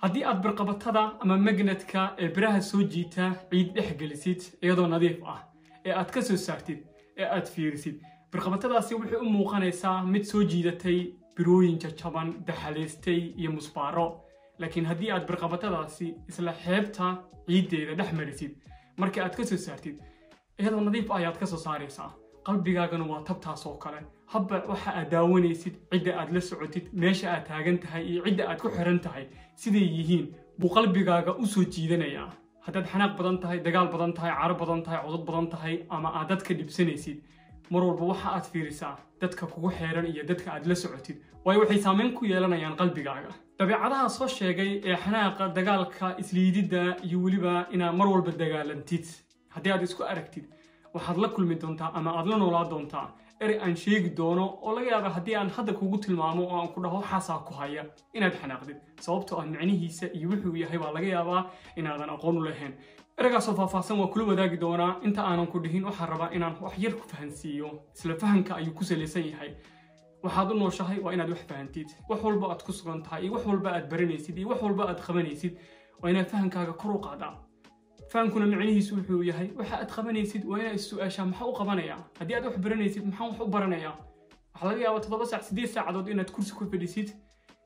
haddii aad birqabatada ama magnetka ee biraha soo jiita ciid dhex gelisid iyadoo nadiif ah ee aad ka soo saartid ee aad fiirisid birqabatadaasi waxay u muuqanaysaa mid soo jiidatay birooyin jajaban daxaleystay iyo musbaaro laakiin haddii aad birqabatadaasi isla xeebta ciideeda dhex marisid markii aad ka soo saartid iyadoo nadiif ah ayaad ka soo saaraysaa qalbigaagana waa tabtaas oo kale habba waxa aad daawanaysid cidda aad la socotid meesha aad taagan tahay iyo cidda aad ku xiran tahay siday yihiin buu qalbigaaga u soo jiidanayaa haddaad xanaaq badan tahay dagaal badan tahay caro badan tahay codad badan tahay ama aad dadka dhibsanaysid mar walba waxa aad fiirisaa dadka kugu xeeran iyo dadka aad la socotid waayo waxay saameyn ku yeelanayaan qalbigaaga dabeecadaha soo sheegay ee xanaaqa dagaalka isliididda iyo weliba inaad mar walba dagaalantid haddii aad isku aragtid waxaad la kulmi doontaa ama aad la noolaa doontaa erey aan sheegi doono oo laga yaaba haddii aan hadda kugu tilmaamo oo aan ku dhaho waxaasaa ku haya inaad xanaaqdid sababtoo ah micnihiisa iyo wuxuu yahay baa laga yaabaa inaadan aqoon u lahayn ereygaasoo faahfaahsan waa kula wadaagi doonaa inta aanan ku dhihin waxaan rabaa inaan wax yar ku fahansiiyo isla fahanka ayuu ku salaysan yahay waxaad u nooshahay waa inaad wax fahantid wax walba aad ku sugan tahay iyo wax walba aad baranaysid iyo wax walba aad qabanaysid waa inaad fahankaaga kor u qaadaa fahankuna micnihiisu wuxuu yahay waxa aad qabanaysid waa inaad is-su'aashaa maxaa u qabanayaa haddii aad wax baranaysid maxaan wax u baranayaa waxaa laga yaabaa 7 saac 8 saacadood inaad kursi ku fadhisid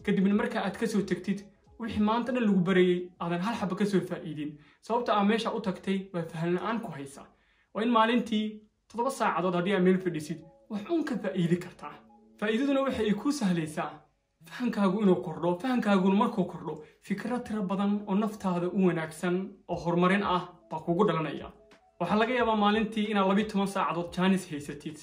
kadibna marka aad ka soo tagtid wixii maanta dhan lagu barayay aadan hal xaba ka soo faa'iidin sababta aad meesha u tagtay waa fahan la'aan ku haysa waa in maalintii 7 saacadood haddii aad meel fadhisid wax uun ka faa'iidi kartaa faa'iidaduna waxa ay kuu sahlaysaa fahankaagu inuu kordho fahankaaguna markuu kordho fikrad tiro badan oo naftaada u wanaagsan oo horumarin ah baa kugu dhalanaya waxaa laga yaabaa maalintii inaad 12 saacadood jaanis haysatid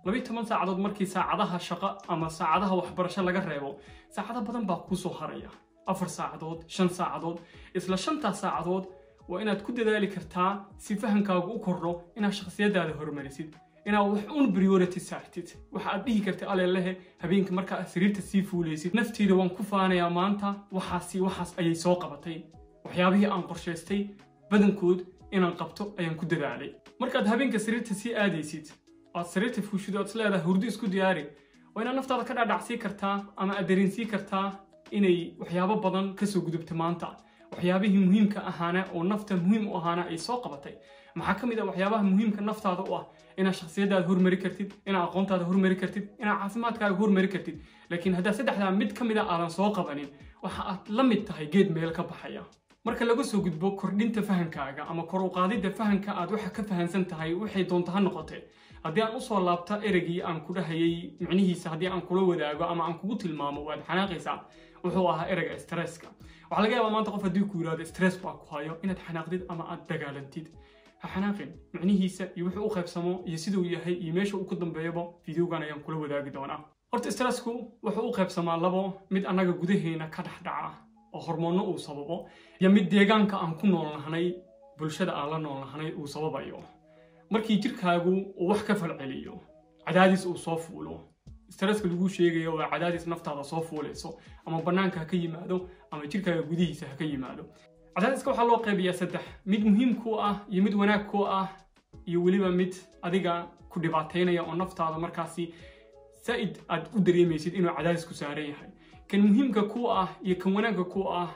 12 saacadood markii saacadaha shaqo ama saacadaha waxbarasho laga reebo saacado badan baa kuu soo haraya 4 saacadood 5 saacadood isla 5 saacadood waa inaad ku dadaali kartaa si fahankaagu u kordho inaad shakhsiyadaada horumarisid inaad wax uun priority saartid waxa aad dhihi kartay aleelehe habeenka marka aad sariirta sii fuulaysid nafteeda waan ku faanayaa maanta waxaas ayay soo qabatay waxyaabihii aan qorshaystay badankood inaan qabto ayaan ku dadaalay markaad habeenka sariirta sii aadaysid aad sariirta fuushido aad isleedahay hurdo isku diyaari waa inaad naftaada ka dhaadhacsii kartaa ama aad dareensii kartaa inay waxyaabo badan ka soo gudubtay maanta waxyaabihii muhiimka ahaana oo nafta muhiim u ahaana ay soo qabatay maxaa ka mid ah waxyaabaha muhiimka naftaada u ah inaad shakhsiyadaada horumari kartid inaad aqoontaada horumari kartid inaad caafimaadkaaga horumari kartid laakiin haddaa saddexdaa mid ka mid ah aadan soo qabanin waxa aad la mid tahay geed meel ka baxaya marka laga soo gudbo kordhinta fahankaaga ama kor u qaadidda fahanka aad waxa ka fahansan tahay waxay doonto ha noqotee haddii aan usoo laabta ereygii aan ku dhahayay micnihiisa haddii aan kula wadaago ama aan kugu tilmaamo waad xanaaqaysaa wuxuu ahaa ereyga stresska waxaa laga yaabaa maanta qof haddii ku yidhaahdo stress baa ku hayo inaad xanaaqdid ama aad dagaalantid ha xanaaqin micnihiisa iyo wuxuu u qaybsamo iyo siduu yahay iyo meesha uu ku dambeeyaba fideogan ayaan kula wadaagi doonaa horta stressku wuxuu u qaybsamaa labo mid annaga gudaheena ka dhex dhaca oo hormoonno uu sababo iyo mid deegaanka aan ku noolnahay bulshada aan la noolnahay uu sababayo markii jirkaagu uu wax ka falceliyo cadaadis uu soo fuulo stresska lagu sheegayo waa cadaadis naftaada soo fuulayso ama bannaanka ha ka yimaado ama jirkaaga gudihiisa ha ka yimaado cadaadiska waxaa loo qaybiyaa 3 mid muhiim ku ah iyo mid wanaag ku ah iyo weliba mid adiga ku dhibaateynaya oo naftaada markaasi saaid aad u dareemaysid inuu cadaadis ku saaran yahay kan muhiimka ku ah iyo kan wanaagga ku ah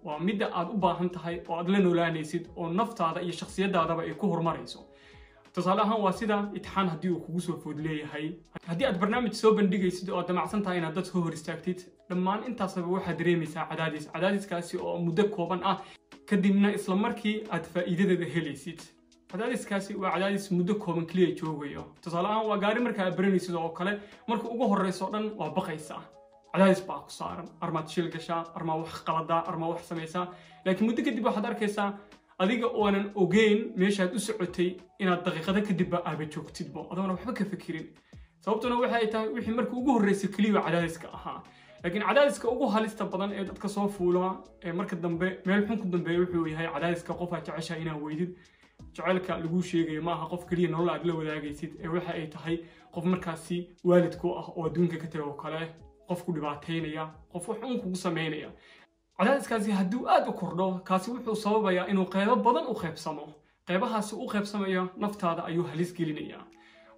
waa midda aad u baahan tahay oo aad la noolaanaysid oo naftaada iyo shakhsiyadaadaba ay ku horumarayso tusaale ahaan waa sida imtixaan haddii uu kugu soo food leeyahay haddii aad barnaamij soo bandhigaysid oo aad damacsan tahay inaad dad ka hor istaagtid dhammaan intaasba waxaad dareemaysaa cadaadiskaasi oo muddo kooban ah kadibna isla markii aad faa'iidadeeda helaysid cadaadiskaasi waa cadaadis muddo kooban kaliya joogayo tusaale ahaan waa gaari marka aad baranaysid oo kale marka ugu horeyso dhan waa baqaysaa cadaadis baa ku saaran armaad shil gashaa armaa wax qaladaa armaa wax samaysaa laakiin muddo kadib waxaad arkaysaa adiga oonan ogeyn meeshaad u socotay inaad daqiiqada kadibba aaba joogtidbo adoona waxba ka fikirin sababtuna waxay tahay wixii marka ugu horreysay kaliya cadaadiska ahaa laakiin cadaadiska ugu halista badan ee dadka soo fuula ee marka dambe meel xun ku dambeeya wuxuu yahay cadaadiska qof aad jeceshahay inaad weydid jacaylka lagu sheegayo maaha qof kaliya nolol aad la wadaagaysid ee waxa ay tahay qof markaasi waalidku ah oo adduunka ka tago kale qof ku dhibaateynaya qof wax uun kugu sameynaya cadaadiskaasi hadduu aad u kordho kaasi wuxuu sababayaa inuu qaybo badan u qaybsamo qaybahaasi u qaybsamaya naftaada ayuu halis gelinayaa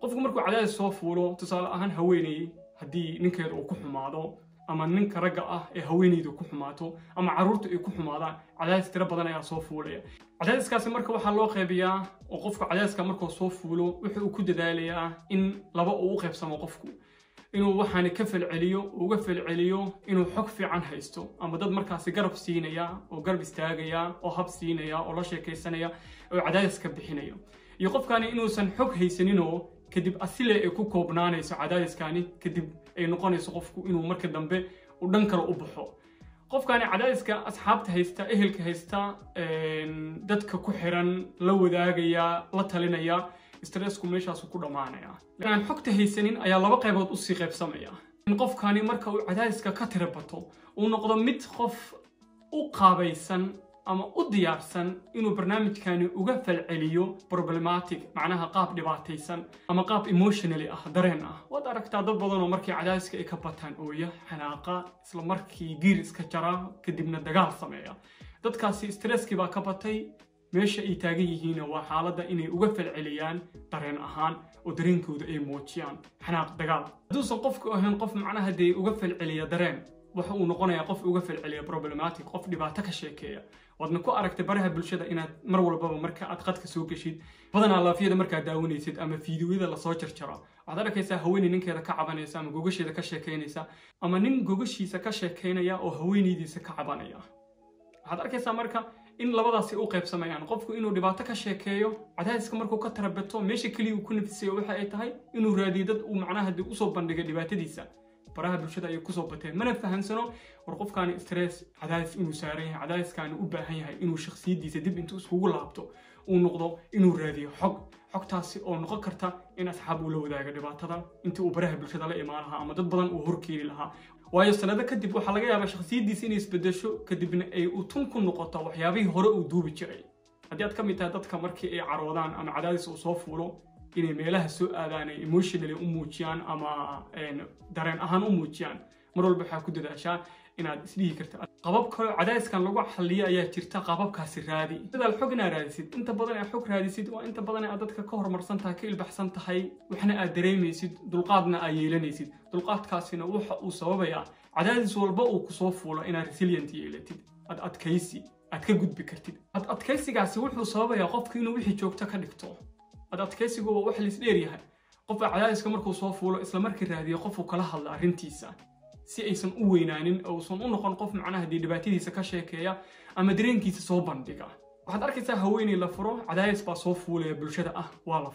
qofku markuu cadaadis soo fuulo tusaale ahaan haweeney haddii ninkeeda uu ku xumaado ama ninka ragga ah ee haweeneydu ku xumaato ama caruurtu ay ku xumaadaan cadaadis tiro badan ayaa soo fuulaya cadaadiskaasi marka waxaa loo qaybiyaa oo qofka cadaadiska markuu soo fuulo wuxuu ku dadaalayaa in laba uu u qaybsamo qofku inuu waxaan ka falceliyo uga falceliyo inuu xog fiican haysto ama dad markaas garab siinaya oo garab istaagaya oo hab siinaya oo la sheekaysanaya oo cadaadiska bixinaya iyo qofkani inuusan xog haysanin oo kadib asile ay ku koobnaanayso cadaadiskani kadib ay noqonayso qofku inuu marka dambe u dhan kale u baxo qofkani cadaadiska asxaabta haysta ehelka haysta dadka ku xiran la wadaagaya la talinaya stressku meeshaas ku dhamaanaya aan xogta haysanin ayaa laba qaybood u sii qaybsamaya in qofkani marka uu cadaadiska ka tirabato uu noqdo mid qof u qaabaysan ama u diyaarsan inuu barnaamijkani uga falceliyo problematic macnaha qaab dhibaataysan ama qaab emotionally ah dareen ah waad aragtaa dad badan oo markii cadaadiska ay ka bataan ooya xanaaqa isla markii giir iska jara kadibna dagaal sameeya dadkaasi stresskii baa ka batay meesha ay taagan yihiin waa xaaladda inay uga falceliyaan dareen ahaan oo dareenkooda ay muujiyaan xanaaq dagaal hadduusan qofku ahayn qof macnaha dee uga falceliya dareen waxa uu noqonayaa qof uga falceliya problematic qof dhibaato ka sheekeeya wadna ku aragtay baraha bulshada inaad mar walbaba marka aad qadka soo gashid badanaa laafiyada markaa daawanaysid ama fiidiyoyada lasoo jarjaro waxaad arkaysaa haweeney ninkeeda ka cabanaysa ama gogasheeda ka sheekaynaysa ama nin gogashiisa ka sheekaynaya oo haweeneydiisa ka cabanaya waxaad arkaysaa marka in labadaasi u qaybsamayaan qofku inuu dhibaato ka sheekeeyo cadaadiska markuu ka tarabato meesha kaliya uu ku nafisayo waxa ay tahay inuu raadiyo dad uu macnaha dib u soo bandhigo dhibaatadiisa baraha bulshada ay ku soo bateen mana fahansano war qofkaani stress cadaadis inuu saaran yahay cadaadiskaani u baahan yahay inuu shakhsiyadiisa dib intuu iskugu laabto uu noqdo inuu raadiyo xogtaasi oo noqon karta in asxaab uu la wadaago dhibaatada intii uu baraha bulshada la imaan lahaa ama dad badan uu horkeeni lahaa waayo sanado kadib waxaa laga yaabaa shakhsiyadiisa inay isbedesho kadibna ay utun ku noqoto waxyaabihii hore uu duubi jiray haddii aad ka mid tahay dadka markii ay caroodaan ama cadaadis uu soo fuulo inay meelaha soo aadaan ay emotionally u muujiyaan ama dareen ahaan u muujiyaan mar walba waxaa ku dadaashaa inaad isdhihi karta qabab kale cadaadiskan lagu xalliyo ayaa jirta qababkaasi raadi sidaad xog inaad raadisid inta badan aad xog raadisid waa inta badan aad dadka ka horumarsan tahay ka ilbaxsan tahay waxna aad dareemaysid dulqaadna aad yeelanaysid dulqaadkaasina waxa uu sababayaa cadaadis walba uu ku soo fuulo inaad resilient yeelatid aad adkaysi aad ka gudbi kartid adkaysigaasi wuxuu sababayaa qofku inuu wixii joogto ka dhigto adkaysigu waa wax lis dheer yahay qof cadaadiska markuu soo fuulo isla markii raadiyo qofku kala hadla arrintiisa si aysan u weynaanin oo uusan u noqon qof macnaha dhibaatadiisa ka sheekeeya ama dareenkiisa soo bandhiga waxaad arkaysaa haweeney la furo cadaadis baa soo fuulaya bulshada ah waa la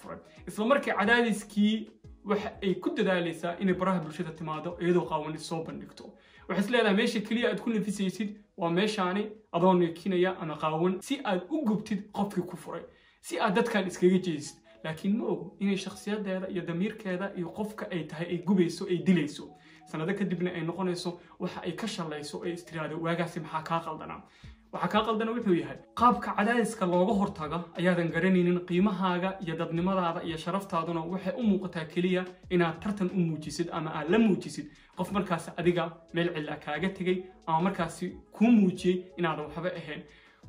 furay isla markii cadaadiskii waxa ay ku dadaalaysaa inay baraha bulshada timaado iyadoo qaawan soo bandhigto waxay isleedahay meesha kaliya aad ku nafisaysid waa meeshaani adoo neekinaya ama qaawan si aad u gubtid qofkii ku furay si aad dadkan iskaga jeedisid laakiin ma ogo inay shakhsiyadeeda iyo damiirkeeda iyo qofka ay tahay ay gubayso ay dilayso sanado kadibna ay noqonayso waxa ay ka shalayso ay istiraado waagaasi maxaa kaa qaldanaa waxa kaa qaldana wuxuu yahay qaabka cadaadiska looga hortaga ayaadan garanaynin qiimahaaga iyo dadnimadaada iyo sharaftaaduna waxay u muuqataa kaliya inaad tartan u muujisid ama aad la muujisid qof markaas adiga meel cilla kaaga tegay ama markaasi kuu muujiyey inaadan waxba ahayn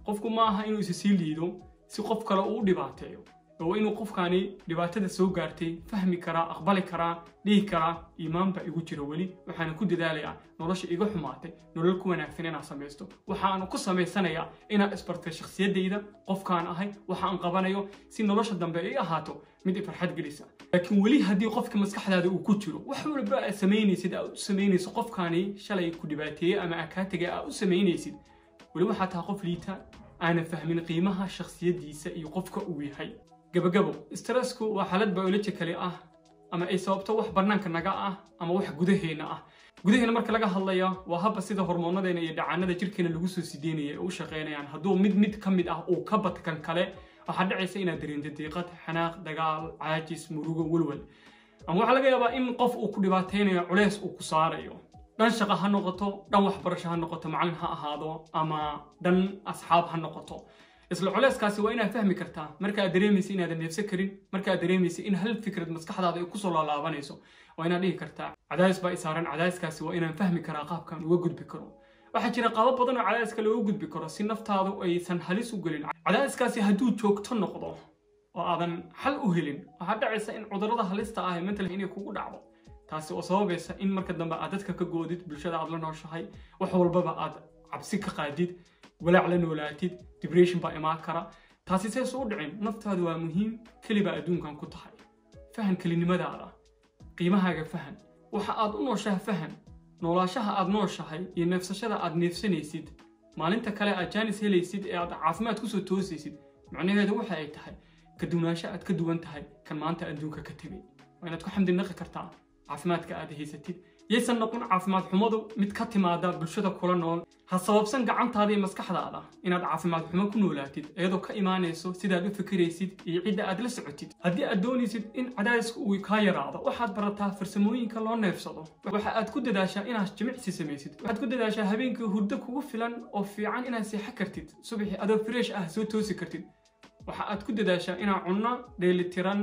qofku ma aha inuu isa sii liido si qof kale uu dhibaateeyo oo inuu qofkaani dhibaatada soo gaartay fahmi karaa aqbali karaa dhihi karaa iimaan baa igu jira weli waxaan ku dadaalayaa nolosha iga xumaatay nolol ku wanaagsan inaan samaysto waxaan ku samaysanayaa inaan isbartay shakhsiyadayda qofkaan ahay waxaan qabanayo si nolosha dambe ay ahaato mid farxad gelisa laakiin weli haddii qofka maskaxdaada uu ku jiro wax walba aad samaynaysid qofkaani shalay ku dhibaateeyay ama aad kaa tegay aad u samaynaysid weli waxaa tahay qof liita aanan fahmin qiimaha shakhsiyadiisa iyo qofka uu yahay gabagabo stressku waa xaalad biological ah ama ay sababto wax banaanka naga ah ama wax gudaheena ah gudaheena marka laga hadlayo waa habba sida hormoonadeena iyo dhacaanada jirkeena lagu soo sideynayay oo u shaqeynayaan hadduu mid ka mid ah uu ka bad kan kale waxaa dhacaysa inaad dareento diiqad xanaaq dagaal caajis murugo walwal ama waxaa laga yaabaa in qof uu ku dhibaateynayo culeys uu ku saarayo dhan shaqo ha noqoto dhan waxbarasho ha noqoto macallin ha ahaado ama dhan asxaab ha noqoto isla culayskaasi waa inaad fahmi kartaa marka aad dareemaysa inaadan neefsan karin marka aad dareemaysa in hal fikrad maskaxdaada ay ku soo laalaabanayso waa inaad dhihi kartaa cadaadis baa isaaran cadaadiskaasi waa inaan fahmi karaa qaabkan uga gudbi karo waxaa jira qaabab badan oo cadaadiska looga gudbi karo si naftaadu aysan halis u gelin cadaadiskaasi hadduu joogto noqdo oo aadan xal u helin waxaa dhacaysa in cudurrada halista ah mental inay kugu dhacdo taasi oo sababaysa in marka dambe aad dadka ka goodid bulshada aad la nooshahay wax walbaba aad cabsi ka qaadid walaac la noolaatid depression baa imaan kara taasi see soo dhicin naftaadu waa muhiim kaliba adduunkan ku tahay fahan kalinimadaada qiimahaaga fahan waxa aad u nooshahay fahan noolaashaha aad nooshahay iyo neefsashada aad neefsanaysid maalinta kale aad jaanis helaysid ee aad caafimaad ku soo toosaysid macnaheedu waxa ay tahay ka duwanaansho aad ka duwan tahay kan maanta adduunka ka tegay waa inaad ku xamdi naqi kartaa caafimaadka aad haysatid yaysan noqon caafimaad xumadu mid ka timaada bulshada kula nool ha sababsan gacantaada iyo maskaxdaada inaad caafimaad xumo ku noolaatid iyadoo ka imaanayso sidaad u fikiraysid iyo cidda aad la socotid haddii aad doonaysid in cadaadiska uu kaa yaraado waxaad barataa farsamooyinka loo neefsado waxa aad ku dadaashaa inaad jimicsi samaysid waxaad ku dadaashaa habeenkii hurdo kugu filan oo fiican inaad seexo kartid subaxii adoo fresh ah soo toosi kartid waxa aad ku dadaashaa inaad cunno dheelitiran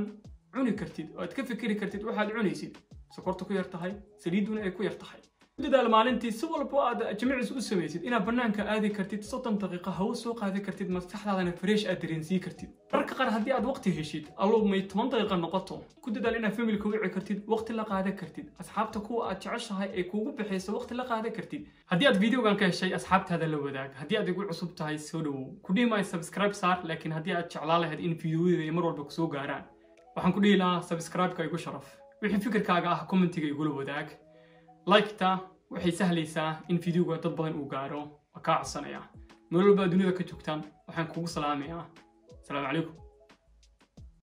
cuni kartid oo aad ka fikiri kartid waxaad cunaysid sokorta ku yar tahay saliiduna ay ku yar tahay dadaal maalintii si walba aad jimicsi u samaysid inaad bannaanka aadi kartid 30 daqiiqo hawo soo qaadi kartid maskaxdaadana fresh aad dareensiin kartid marka qaar haddii aad waqti heshid allow may 10 daqiiqo noqoto ku dadaal inaad familka wici kartid waqti la qaadan kartid asxaabta kuwa aad jeceshahay ay kuugu bixiyso waqti la qaadan kartid haddii aad videogan ka heshay asxaabtaada la wadaag haddii aad igu cusub tahay soo dhawow ku dhiimay subscribe saar laakiin haddii aad jeclaan lahayd in videoyada mar walba ku soo gaaraan waxaan ku dhihi lahaa subscribe-ka igu sharaf wixii fikirkaaga ah commentiga igula wadaag like-ta waxay sahlaysaa in videoga dad badan uu gaaro waa kaa codsanaya meel walba dunida ka joogtaan waxaan kugu salaamayaa asalaamu calaykum